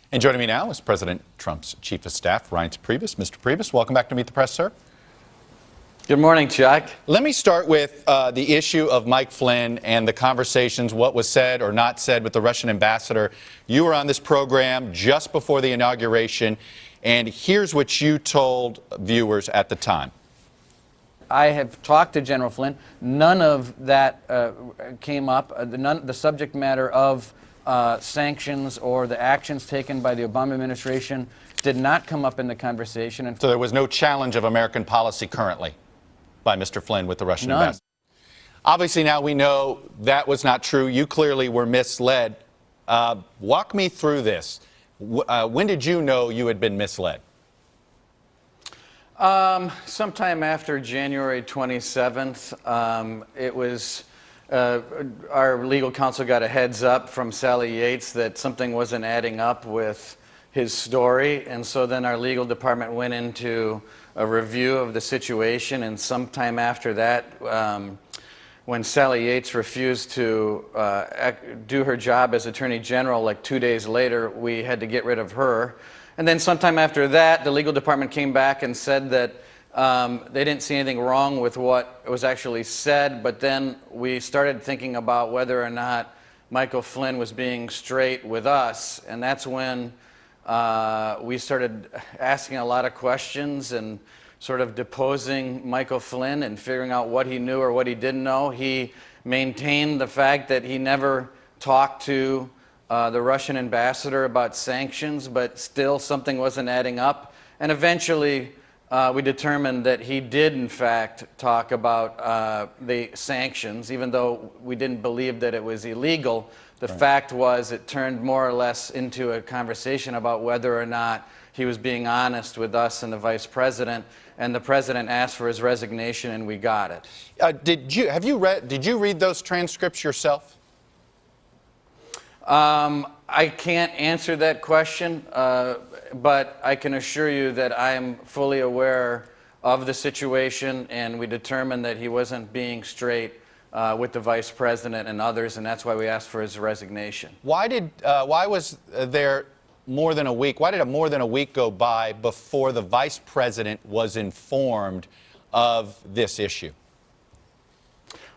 And joining me now is President Trump's Chief of Staff, Reince Priebus. Mr. Priebus, welcome back to Meet the Press, sir. Good morning, Chuck. Let me start with the issue of Mike Flynn and the conversations, what was said or not said with the Russian ambassador. You were on this program just before the inauguration, and here's what you told viewers at the time. I have talked to General Flynn. None of that came up. The subject matter of sanctions or the actions taken by the Obama administration did not come up in the conversation. So there was no challenge of American policy currently by Mr. Flynn with the Russian ambassador? Obviously, now we know that was not true. You clearly were misled. Walk me through this. When did you know you had been misled? Sometime after January 27th, it was our legal counsel got a heads up from Sally Yates that something wasn't adding up with his story, and so then our legal department went into a review of the situation, and sometime after that, when Sally Yates refused to do her job as Attorney General, like 2 days later, we had to get rid of her. And then sometime after that, the legal department came back and said that they didn't see anything wrong with what was actually said, but then we started thinking about whether or not Michael Flynn was being straight with us, and that's when we started asking a lot of questions and sort of deposing Michael Flynn and figuring out what he knew or what he didn't know. He maintained the fact that he never talked to the Russian ambassador about sanctions, but still something wasn't adding up. And eventually, we determined that he did, in fact, talk about the sanctions, even though we didn't believe that it was illegal. The fact was it turned more or less into a conversation about whether or not he was being honest with us and the vice president, and the president asked for his resignation, and we got it. Did you read those transcripts yourself? I can't answer that question, but I can assure you that I am fully aware of the situation, and we determined that he wasn't being straight with the vice president and others, and that's why we asked for his resignation. Why was there more than a week? Why did more than a week go by before the vice president was informed of this issue?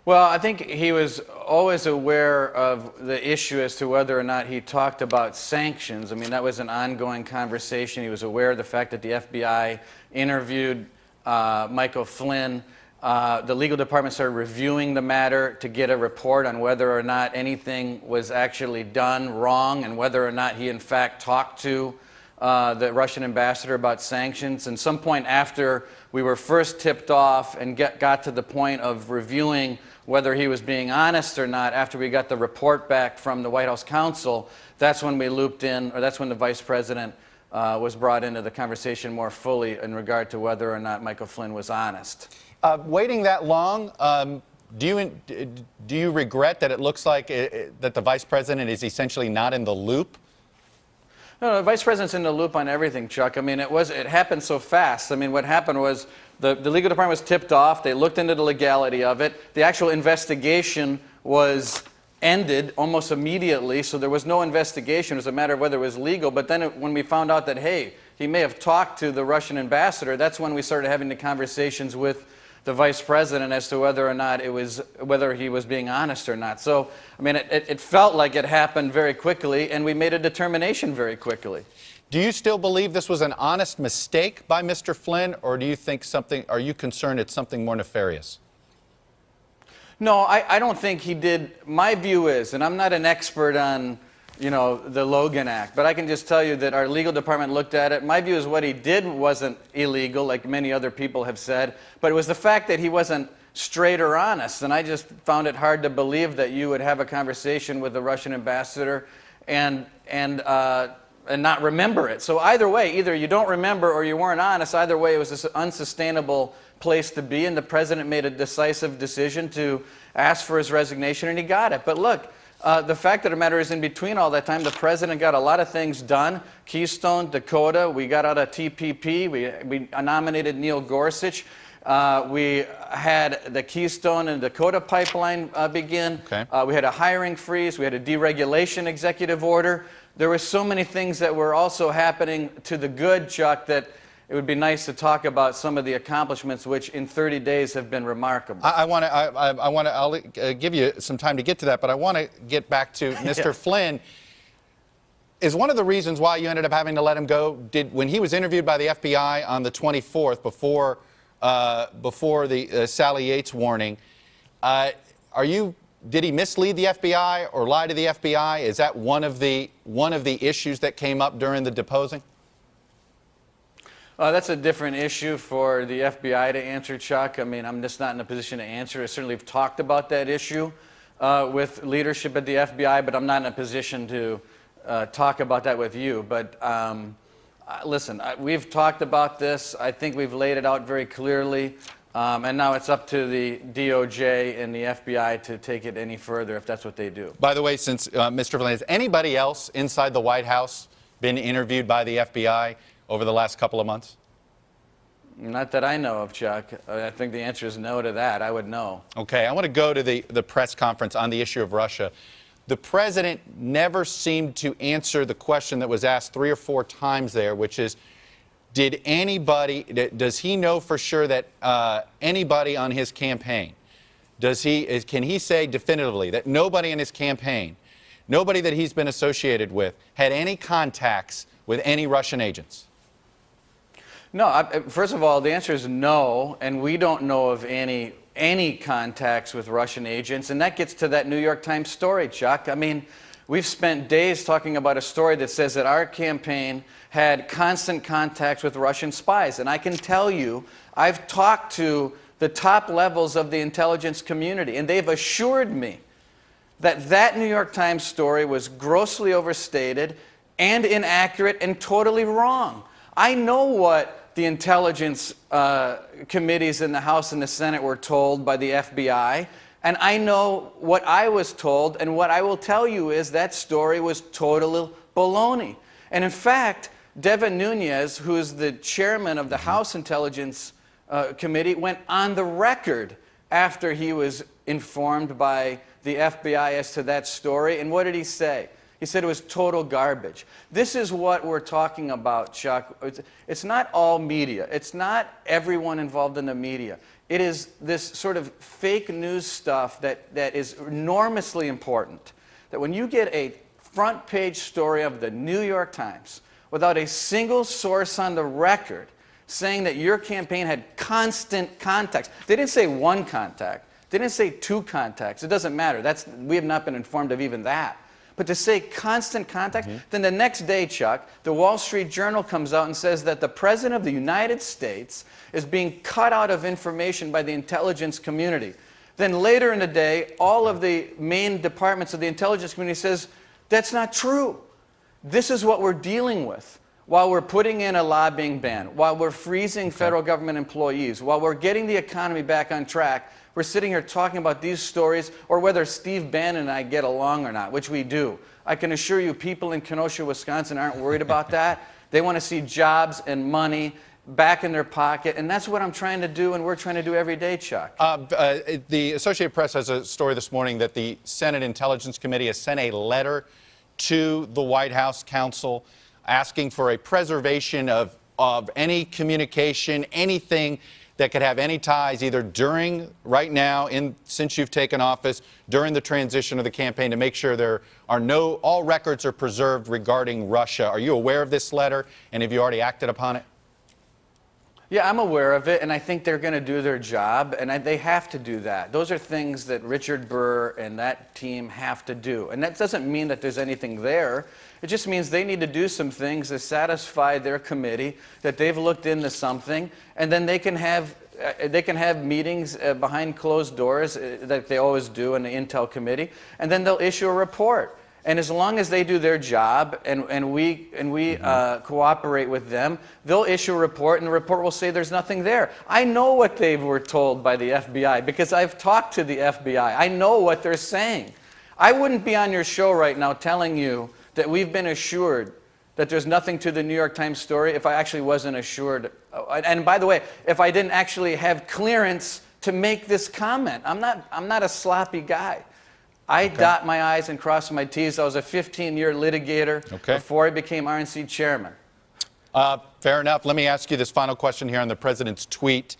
Well, I think he was always aware of the issue as to whether or not he talked about sanctions. I mean, that was an ongoing conversation. He was aware of the fact that the FBI interviewed Michael Flynn. The legal department started reviewing the matter to get a report on whether or not anything was actually done wrong and whether or not he in fact talked to the Russian ambassador about sanctions. And some point after we were first tipped off and got to the point of reviewing whether he was being honest or not, after we got the report back from the White House counsel, that's when we looped in, or that's when the vice president was brought into the conversation more fully in regard to whether or not Michael Flynn was honest. Waiting that long, do you regret that it looks like that the vice president is essentially not in the loop? No, the vice president's in the loop on everything, Chuck. I mean, it happened so fast. I mean, what happened was the legal department was tipped off. They looked into the legality of it. The actual investigation was ended almost immediately, so there was no investigation. It was a matter of whether it was legal. But then when we found out that, hey, he may have talked to the Russian ambassador, that's when we started having the conversations with the vice president as to whether or not whether he was being honest or not. So, I mean, it felt like it happened very quickly, and we made a determination very quickly. Do you still believe this was an honest mistake by Mr. Flynn, or do you think are you concerned it's something more nefarious? No, I don't think he did. My view is, and I'm not an expert on, the Logan Act, but I can just tell you that our legal department looked at it. My view is what he did wasn't illegal, like many other people have said, but it was the fact that he wasn't straight or honest, and I just found it hard to believe that you would have a conversation with the Russian ambassador and not remember it. So either way, either you don't remember or you weren't honest, either way it was an unsustainable place to be, and the president made a decisive decision to ask for his resignation, and he got it. But look, the fact of the matter is, in between all that time, the president got a lot of things done. Keystone, Dakota, we got out of TPP, we nominated Neil Gorsuch. We had the Keystone and Dakota pipeline begin. Okay. We had a hiring freeze. We had a deregulation executive order. there were so many things that were also happening to the good, Chuck, that it would be nice to talk about some of the accomplishments, which in 30 days have been remarkable. I'll give you some time to get to that, but I want to get back to Mr. Flynn. Is one of the reasons why you ended up having to let him go, when he was interviewed by the FBI on the 24th, before the Sally Yates warning, did he mislead the FBI or lie to the FBI? Is that one of the issues that came up during the deposing? That's a different issue for the FBI to answer, Chuck. I mean, I'm just not in a position to answer. I certainly have talked about that issue with leadership at the FBI, but I'm not in a position to talk about that with you. But listen, we've talked about this. I think we've laid it out very clearly. And now it's up to the DOJ and the FBI to take it any further if that's what they do. By the way, since Mr. Flynn, has anybody else inside the White House been interviewed by the FBI over the last couple of months? Not that I know of, Chuck. I think the answer is no to that. I would know. Okay, I want to go to the press conference on the issue of Russia. The president never seemed to answer the question that was asked 3 or 4 times there, which is, does he know for sure that anybody on his campaign, can he say definitively that nobody in his campaign, nobody that he's been associated with, had any contacts with any Russian agents? No, first of all, the answer is no, and we don't know of any contacts with Russian agents, and that gets to that New York Times story, Chuck. I mean, we've spent days talking about a story that says that our campaign had constant contacts with Russian spies, and I can tell you, I've talked to the top levels of the intelligence community, and they've assured me that that New York Times story was grossly overstated and inaccurate and totally wrong. I know what the intelligence committees in the House and the Senate were told by the FBI, and I know what I was told, and what I will tell you is that story was total baloney. And in fact, Devin Nunes, who is the chairman of the House Intelligence Committee, went on the record after he was informed by the FBI as to that story, and what did he say? He said it was total garbage. This is what we're talking about, Chuck. It's not all media. It's not everyone involved in the media. It is this sort of fake news stuff that is enormously important. That when you get a front page story of the New York Times without a single source on the record saying that your campaign had constant contacts. They didn't say 1 contact. They didn't say 2 contacts. It doesn't matter. We have not been informed of even that. But to say constant contact, then the next day, Chuck, the Wall Street Journal comes out and says that the President of the United States is being cut out of information by the intelligence community. Then later in the day, all of the main departments of the intelligence community says, that's not true. This is what we're dealing with while we're putting in a lobbying ban, while we're freezing federal government employees, while we're getting the economy back on track. We're sitting here talking about these stories, or whether Steve Bannon and I get along or not, which we do. I can assure you people in Kenosha, Wisconsin aren't worried about that. They want to see jobs and money back in their pocket, and that's what I'm trying to do, and we're trying to do every day, Chuck. The Associated Press has a story this morning that the Senate Intelligence Committee has sent a letter to the White House counsel asking for a preservation of any communication, anything that could have any ties either right now, since you've taken office, during the transition of the campaign, to make sure all records are preserved regarding Russia. Are you aware of this letter, and have you already acted upon it? Yeah, I'm aware of it, and I think they're going to do their job, and they have to do that. Those are things that Richard Burr and that team have to do. And that doesn't mean that there's anything there. It just means they need to do some things to satisfy their committee that they've looked into something, and then they can have meetings behind closed doors that they always do in the Intel Committee, and then they'll issue a report. And as long as they do their job and we cooperate with them, they'll issue a report, and the report will say there's nothing there. I know what they were told by the FBI because I've talked to the FBI. I know what they're saying. I wouldn't be on your show right now telling you that we've been assured that there's nothing to the New York Times story if I actually wasn't assured. And by the way, if I didn't actually have clearance to make this comment. I'm not a sloppy guy. I dot my I's and cross my T's. I was a 15-year litigator before I became RNC chairman. Fair enough. Let me ask you this final question here on the president's tweet.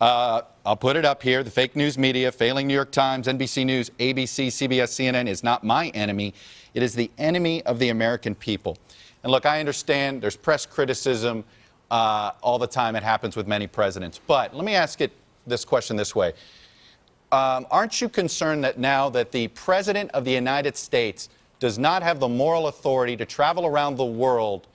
I'll put it up here. The fake news media, failing New York Times, NBC News, ABC, CBS, CNN, is not my enemy. It is the enemy of the American people. And look, I understand there's press criticism all the time. It happens with many presidents. But let me ask this question this way. Aren't you concerned that now that the President of the United States does not have the moral authority to travel around the world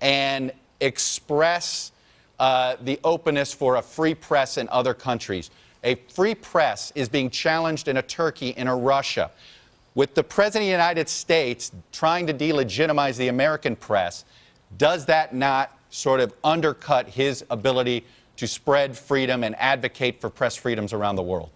and express the openness for a free press in other countries? A free press is being challenged in a Turkey, in a Russia. With the President of the United States trying to delegitimize the American press, does that not sort of undercut his ability to spread freedom and advocate for press freedoms around the world?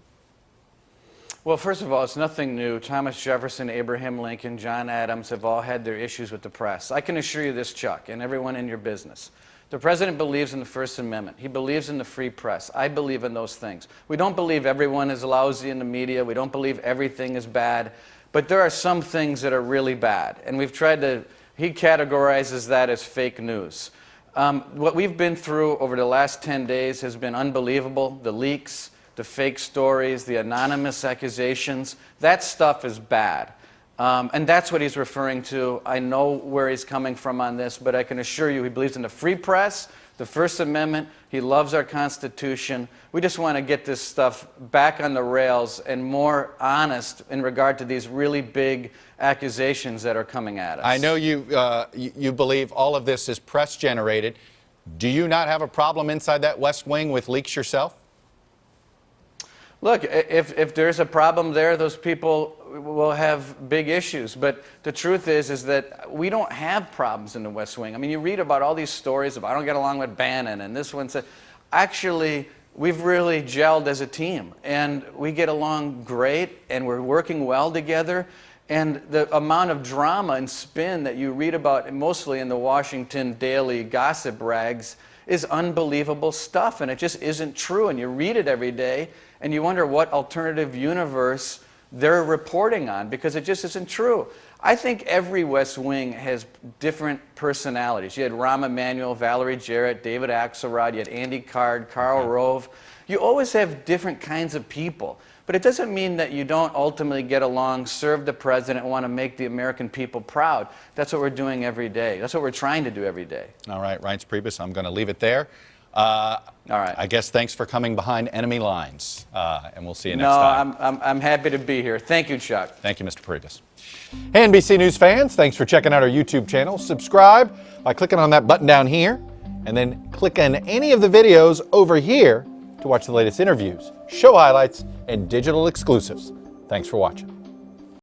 Well, first of all, it's nothing new. Thomas Jefferson, Abraham Lincoln, John Adams have all had their issues with the press. I can assure you this, Chuck, and everyone in your business. The president believes in the First Amendment. He believes in the free press. I believe in those things. We don't believe everyone is lousy in the media. We don't believe everything is bad. But there are some things that are really bad. And we've tried to, he categorizes that as fake news. What we've been through over the last 10 days has been unbelievable. The leaks, the fake stories, the anonymous accusations, that stuff is bad. And that's what he's referring to. I know where he's coming from on this, but I can assure you he believes in the free press, the First Amendment. He loves our Constitution. We just want to get this stuff back on the rails and more honest in regard to these really big accusations that are coming at us. I know you believe all of this is press generated. Do you not have a problem inside that West Wing with leaks yourself? Look, if there's a problem there, those people will have big issues. But the truth is that we don't have problems in the West Wing. I mean, you read about all these stories about I don't get along with Bannon, and this one said, actually, we've really gelled as a team, and we get along great, and we're working well together. And the amount of drama and spin that you read about, mostly in the Washington Daily gossip rags, is unbelievable stuff, and it just isn't true. And you read it every day, and you wonder what alternative universe they're reporting on, because it just isn't true. I think every West Wing has different personalities. You had Rahm Emanuel, Valerie Jarrett, David Axelrod, you had Andy Card, Karl Rove. You always have different kinds of people. But it doesn't mean that you don't ultimately get along, serve the president, and want to make the American people proud. That's what we're doing every day. That's what we're trying to do every day. All right, Reince Priebus, I'm going to leave it there. All right. I guess thanks for coming behind enemy lines, and we'll see you next time. No, I'm happy to be here. Thank you, Chuck. Thank you, Mr. Priebus. Hey, NBC News fans, thanks for checking out our YouTube channel. Subscribe by clicking on that button down here, and then click on any of the videos over here to watch the latest interviews, show highlights, and digital exclusives. Thanks for watching.